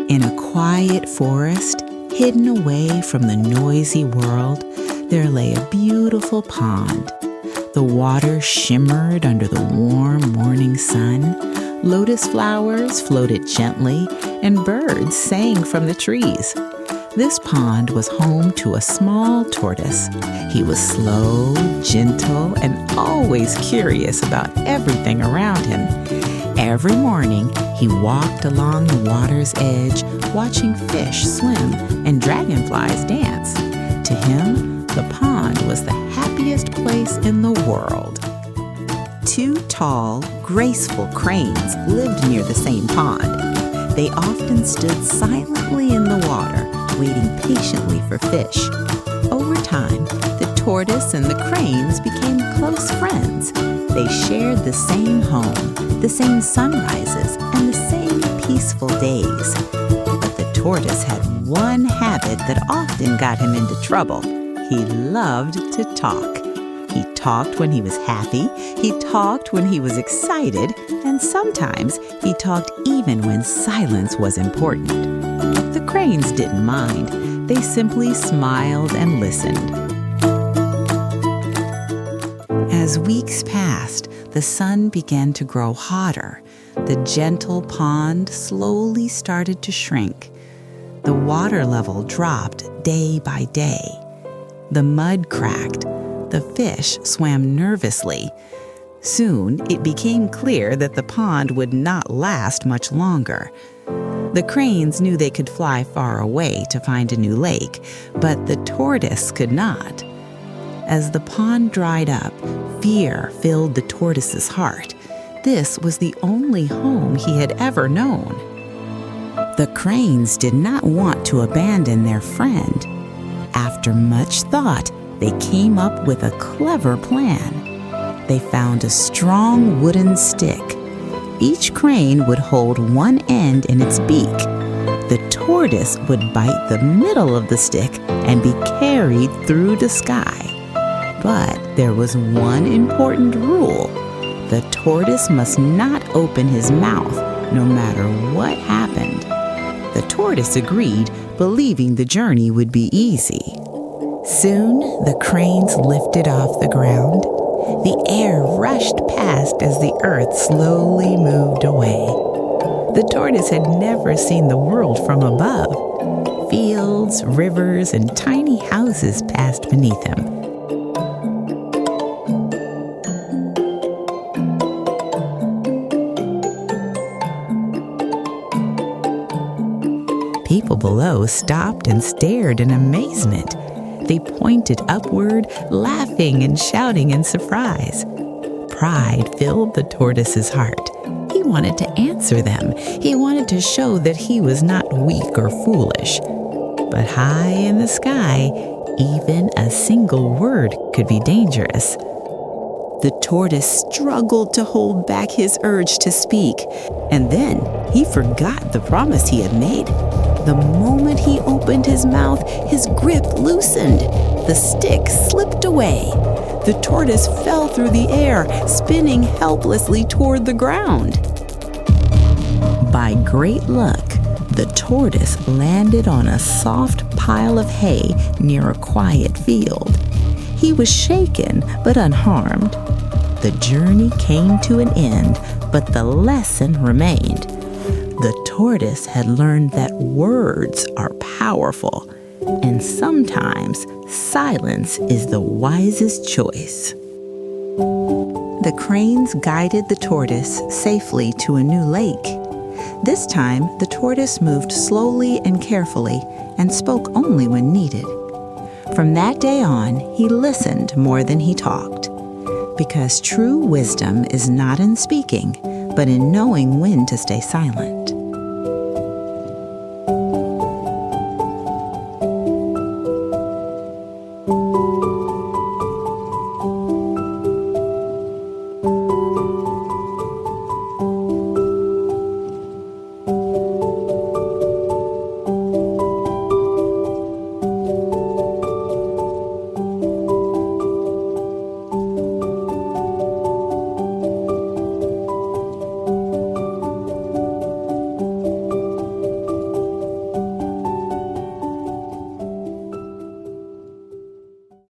In a quiet forest, hidden away from the noisy world, there lay a beautiful pond. The water shimmered under the warm morning sun. Lotus flowers floated gently, and birds sang from the trees. This pond was home to a small tortoise. He was slow, gentle, and always curious about everything around him. Every morning, he walked along the water's edge, watching fish swim and dragonflies dance. To him, the pond was the happiest place in the world. Two tall, graceful cranes lived near the same pond. They often stood silently in the water, waiting patiently for fish. Over time, the tortoise and the cranes became close friends. They shared the same home, the same sunrises, and the same peaceful days. But the tortoise had one habit that often got him into trouble. He loved to talk. He talked when he was happy, he talked when he was excited, and sometimes he talked even when silence was important. The cranes didn't mind. They simply smiled and listened. As weeks passed, the sun began to grow hotter. The gentle pond slowly started to shrink. The water level dropped day by day. The mud cracked. The fish swam nervously. Soon, it became clear that the pond would not last much longer. The cranes knew they could fly far away to find a new lake, but the tortoise could not. As the pond dried up, fear filled the tortoise's heart. This was the only home he had ever known. The cranes did not want to abandon their friend. After much thought, they came up with a clever plan. They found a strong wooden stick. Each crane would hold one end in its beak. The tortoise would bite the middle of the stick and be carried through the sky. But there was one important rule. The tortoise must not open his mouth, no matter what happened. The tortoise agreed, believing the journey would be easy. Soon, the cranes lifted off the ground. The air rushed past as the earth slowly moved away. The tortoise had never seen the world from above. Fields, rivers, and tiny houses passed beneath him. People below stopped and stared in amazement. They pointed upward, laughing and shouting in surprise. Pride filled the tortoise's heart. He wanted to answer them. He wanted to show that he was not weak or foolish. But high in the sky, even a single word could be dangerous. The tortoise struggled to hold back his urge to speak, and then he forgot the promise he had made. The moment he opened his mouth, his grip loosened. The stick slipped away. The tortoise fell through the air, spinning helplessly toward the ground. By great luck, the tortoise landed on a soft pile of hay near a quiet field. He was shaken but unharmed. The journey came to an end, but the lesson remained. The tortoise had learned that words are powerful, and sometimes silence is the wisest choice. The cranes guided the tortoise safely to a new lake. This time, the tortoise moved slowly and carefully and spoke only when needed. From that day on, he listened more than he talked, because true wisdom is not in speaking, but in knowing when to stay silent.